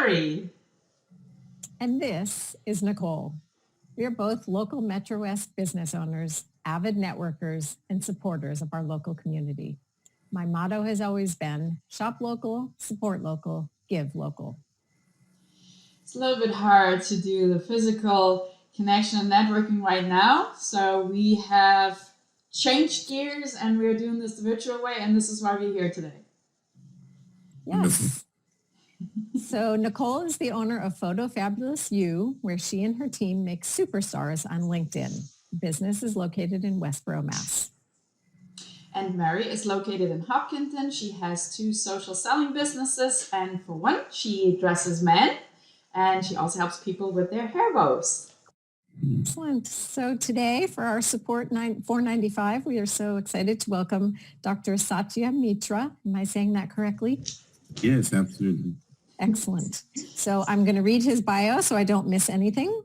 Mary. And this is Nicole. We are both local MetroWest business owners, avid networkers, and supporters of our local community. My motto has always been shop local, support local, give local. It's a little bit hard to do the physical connection and networking right now. So we have changed gears and we're doing this the virtual way, and this is why we're here today. Yes. So Nicole is the owner of Photo Fabulous You, where she and her team make superstars on LinkedIn. The business is located in Westboro, Mass. And Mary is located in Hopkinton. She has 2 social selling businesses, and for one, she dresses men, and she also helps people with their hair bows. Excellent. So today for our Support 495, we are so excited to welcome Dr. Satya Mitra. Am I saying that correctly? Yes, absolutely. Excellent. So I'm going to read his bio so I don't miss anything.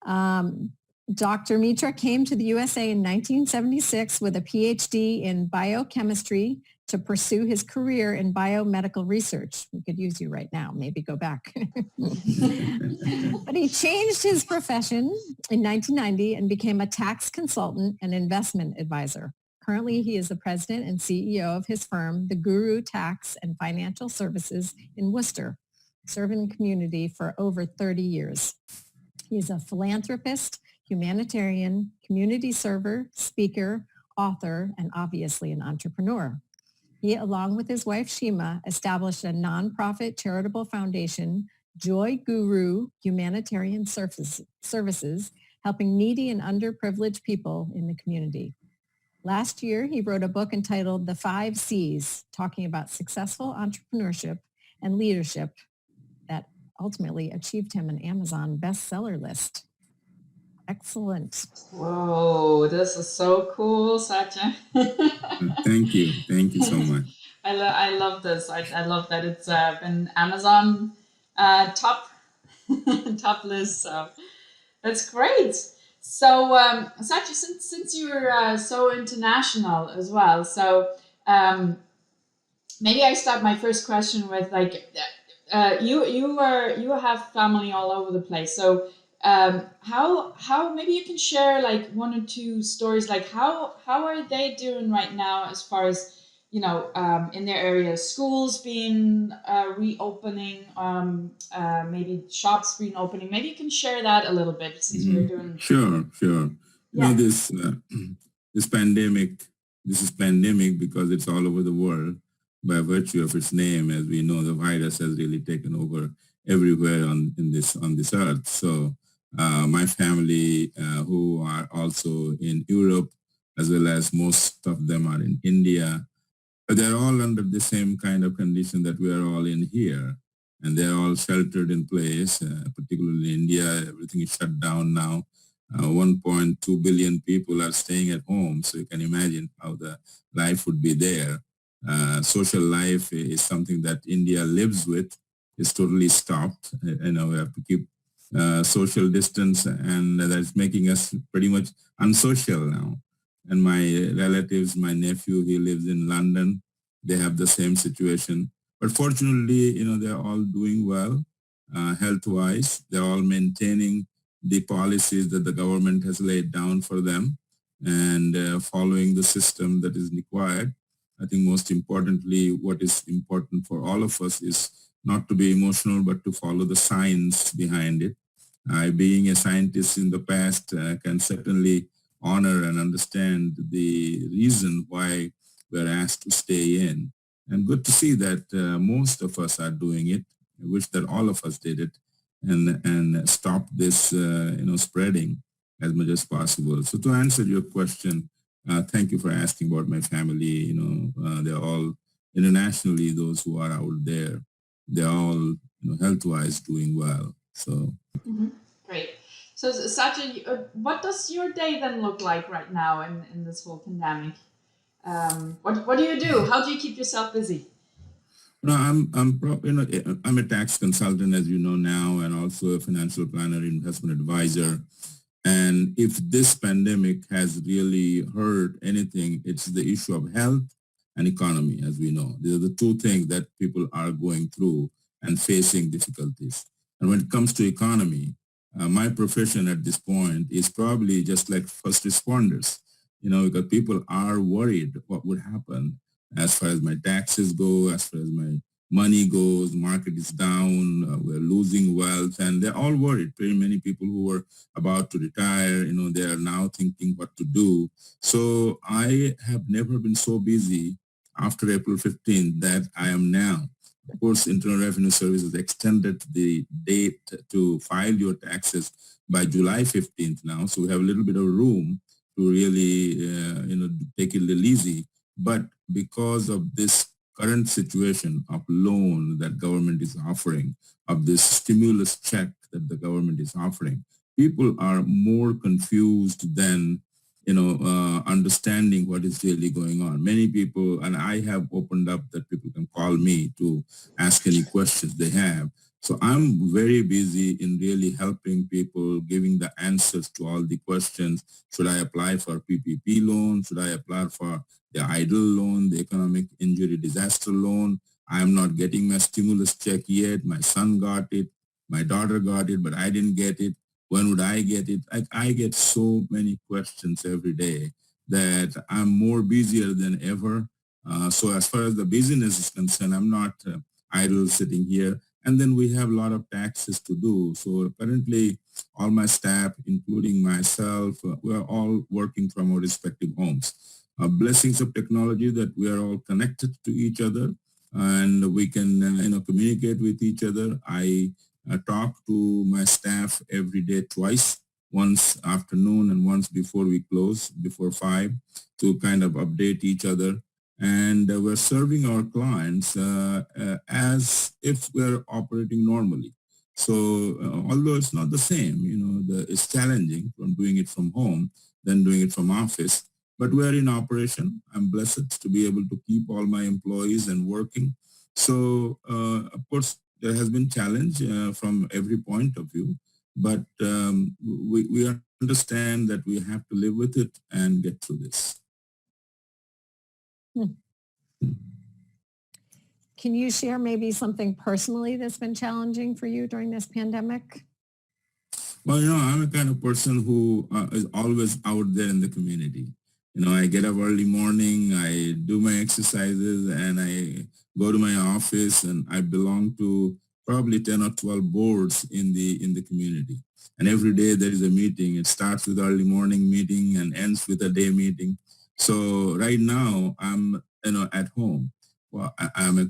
Dr. Mitra came to the USA in 1976 with a PhD in biochemistry to pursue his career in biomedical research. We could use you right now, maybe go back. But he changed his profession in 1990 and became a tax consultant and investment advisor. Currently, he is the president and CEO of his firm, the Guru Tax and Financial Services in Worcester, serving the community for over 30 years. He's a philanthropist, humanitarian, community server, speaker, author, and obviously an entrepreneur. He, along with his wife Shima, established a nonprofit charitable foundation, Joy Guru Humanitarian Services, helping needy and underprivileged people in the community. Last year, he wrote a book entitled The 5 C's, talking about successful entrepreneurship and leadership that ultimately achieved him an Amazon bestseller list. Excellent. Whoa, this is so cool, Satya. Thank you. Thank you so much. I love this. I love that it's been Amazon top top list. So that's great. So Satya, since you're so international as well, so maybe I start my first question with like you have family all over the place. So how maybe you can share like 1 or 2 stories, like how are they doing right now as far as in their area, schools being reopening, maybe shops being opening. Maybe you can share that a little bit since we're doing. Sure. Yeah. This pandemic. This is pandemic because it's all over the world by virtue of its name. As we know, the virus has really taken over everywhere on this earth. So my family, who are also in Europe, as well as most of them are in India, they're all under the same kind of condition that we are all in here. And they're all sheltered in place, particularly in India. Everything is shut down now. 1.2 billion people are staying at home. So you can imagine how the life would be there. Social life is something that India lives with. It's totally stopped. We have to keep social distance, and that's making us pretty much unsocial now. And my relatives, my nephew, he lives in London. They have the same situation. But fortunately, they're all doing well health-wise. They're all maintaining the policies that the government has laid down for them and following the system that is required. I think most importantly, what is important for all of us is not to be emotional, but to follow the science behind it. I, being a scientist in the past, can certainly honor and understand the reason why we're asked to stay in. And good to see that most of us are doing it. I wish that all of us did it and stop this, spreading as much as possible. So to answer your question, thank you for asking about my family. They're all internationally, those who are out there, they're all health-wise doing well. So Great. So Satya, what does your day then look like right now in this whole pandemic? What do you do? How do you keep yourself busy? I'm a tax consultant, as you know now, and also a financial planner, investment advisor. And if this pandemic has really hurt anything, it's the issue of health and economy, as we know. These are the 2 things that people are going through and facing difficulties. And when it comes to economy, my profession at this point is probably just like first responders, because people are worried what would happen as far as my taxes go, as far as my money goes, market is down, we're losing wealth, and they're all worried. Very many people who were about to retire, they are now thinking what to do. So I have never been so busy after April 15th that I am now. Of course, Internal Revenue Service has extended the date to file your taxes by July 15th now. So we have a little bit of room to really, take it a little easy. But because of this current situation of loan that government is offering, of this stimulus check that the government is offering, people are more confused than understanding what is really going on. Many people, and I have opened up that people can call me to ask any questions they have. So I'm very busy in really helping people, giving the answers to all the questions. Should I apply for PPP loan? Should I apply for the idle loan, the economic injury disaster loan? I'm not getting my stimulus check yet. My son got it. My daughter got it, but I didn't get it. When would I get it? I get so many questions every day that I'm more busier than ever. So as far as the business is concerned, I'm not idle sitting here. And then we have a lot of taxes to do. So currently, all my staff, including myself, we're all working from our respective homes. Blessings of technology that we are all connected to each other and we can, communicate with each other. I talk to my staff every day twice, once afternoon and once before we close, before 5, to kind of update each other. And we're serving our clients as if we're operating normally. So although it's not the same, it's challenging from doing it from home than doing it from office, but we're in operation. I'm blessed to be able to keep all my employees and working. So of course, there has been challenge from every point of view, but we understand that we have to live with it and get through this. Can you share maybe something personally that's been challenging for you during this pandemic? Well, I'm a kind of person who is always out there in the community. I get up early morning, I do my exercises, and I go to my office, and I belong to probably 10 or 12 boards in the community. And every day there is a meeting. It starts with early morning meeting and ends with a day meeting. So right now I'm at home. Well, I'm a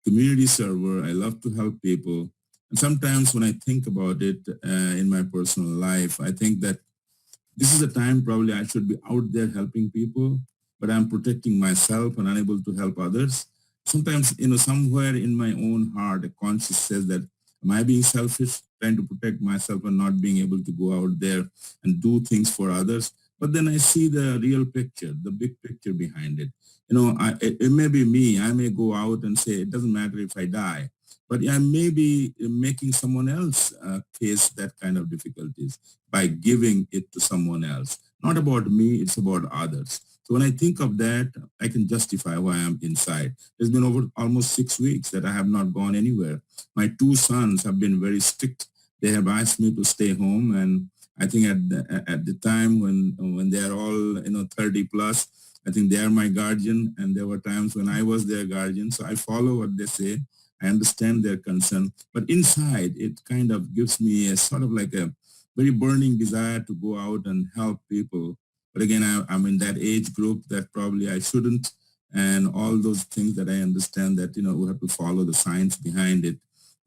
community server. I love to help people. And sometimes when I think about it in my personal life, I think that this is a time probably I should be out there helping people, but I'm protecting myself and unable to help others. Sometimes, somewhere in my own heart, a conscience says that, am I being selfish, trying to protect myself and not being able to go out there and do things for others? But then I see the real picture, the big picture behind it. It may be me. I may go out and say, it doesn't matter if I die. But I may be making someone else face that kind of difficulties by giving it to someone else. Not about me, it's about others. So when I think of that, I can justify why I'm inside. It's been over almost 6 weeks that I have not gone anywhere. My 2 sons have been very strict. They have asked me to stay home. And I think at the time when they are all 30 plus, I think they are my guardian. And there were times when I was their guardian. So I follow what they say. I understand their concern, but inside it kind of gives me a sort of like a very burning desire to go out and help people. But again, I'm in that age group that probably I shouldn't, and all those things that I understand that, we have to follow the science behind it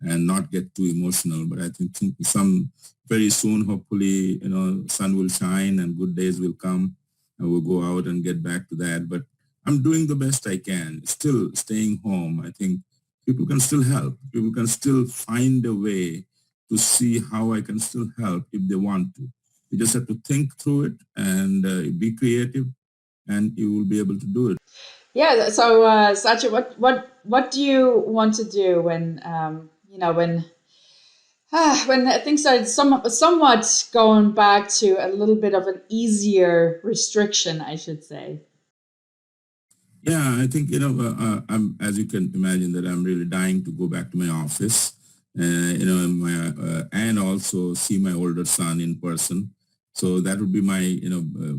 and not get too emotional. But I think some very soon, hopefully, sun will shine and good days will come and we'll go out and get back to that. But I'm doing the best I can, still staying home. I think people can still help. People can still find a way to see how I can still help if they want to. You just have to think through it and be creative, and you will be able to do it. Yeah. So, Satya, what do you want to do when when things are somewhat going back to a little bit of an easier restriction, I should say? Yeah, I think, I'm, as you can imagine, that I'm really dying to go back to my office. and also see my older son in person. So that would be my,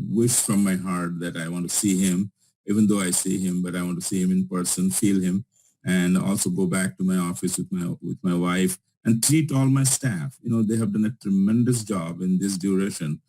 wish from my heart, that I want to see him, even though I see him, but I want to see him in person, feel him, and also go back to my office with my wife and treat all my staff. They have done a tremendous job in this duration,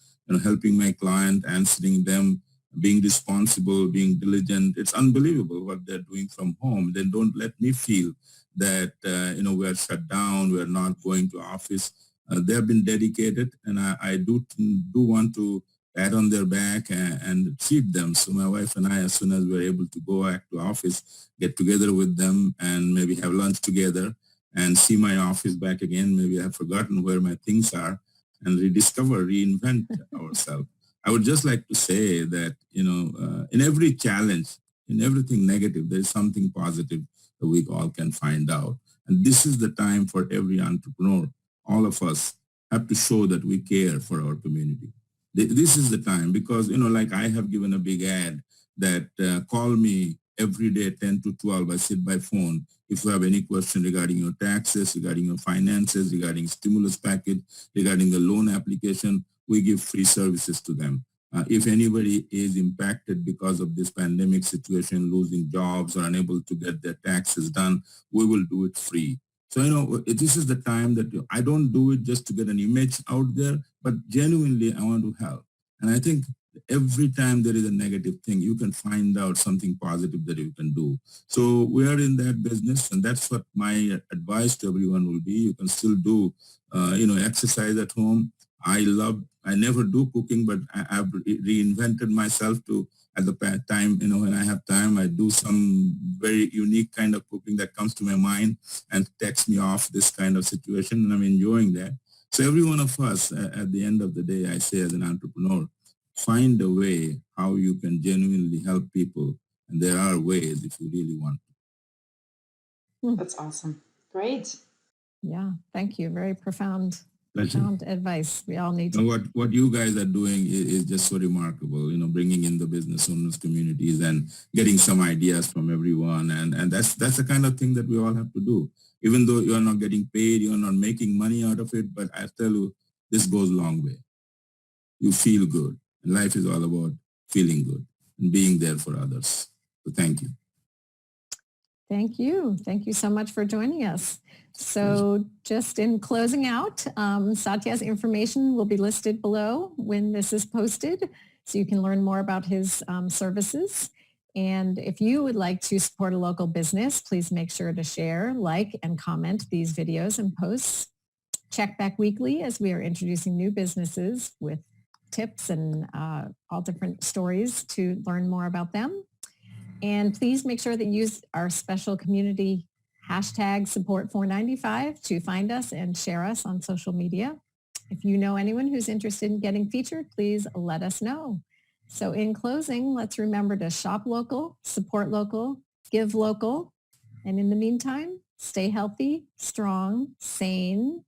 helping my client, answering them, being responsible, being diligent. It's unbelievable what they're doing from home. They don't let me feel that we're shut down, we're not going to office. They have been dedicated, and I do want to pat on their back and treat them. So my wife and I, as soon as we're able to go back to office, get together with them and maybe have lunch together and see my office back again. Maybe I've forgotten where my things are, and rediscover, reinvent ourselves. I would just like to say that, in every challenge, in everything negative, there's something positive that we all can find out. And this is the time for every entrepreneur. All of us have to show that we care for our community. This is the time, because, like I have given a big ad that call me every day 10 to 12. I sit by phone. If you have any question regarding your taxes, regarding your finances, regarding stimulus package, regarding the loan application, we give free services to them. If anybody is impacted because of this pandemic situation, losing jobs or unable to get their taxes done, we will do it free. So, this is the time that I don't do it just to get an image out there, but genuinely I want to help. And I think every time there is a negative thing, you can find out something positive that you can do. So we are in that business, and that's what my advice to everyone will be. You can still do, exercise at home. I never do cooking, but I've reinvented myself to, at the time, when I have time, I do some very unique kind of cooking that comes to my mind and takes me off this kind of situation, and I'm enjoying that. So every one of us, at the end of the day, I say as an entrepreneur, find a way how you can genuinely help people. And there are ways if you really want to. That's awesome. Great. Yeah, thank you. Very profound advice. We all need to. What you guys are doing is just so remarkable, bringing in the business owners communities and getting some ideas from everyone. And that's the kind of thing that we all have to do. Even though you're not getting paid, you're not making money out of it, but I tell you, this goes a long way. You feel good. And life is all about feeling good and being there for others. So thank you. Thank you. Thank you so much for joining us. So just in closing out, Satya's information will be listed below when this is posted, so you can learn more about his services. And if you would like to support a local business, please make sure to share, like, and comment these videos and posts. Check back weekly as we are introducing new businesses with tips and all different stories to learn more about them. And please make sure that you use our special community hashtag Support495 to find us and share us on social media. If you know anyone who's interested in getting featured, please let us know. So in closing, let's remember to shop local, support local, give local. And in the meantime, stay healthy, strong, sane,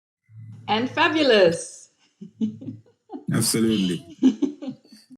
and fabulous. Absolutely.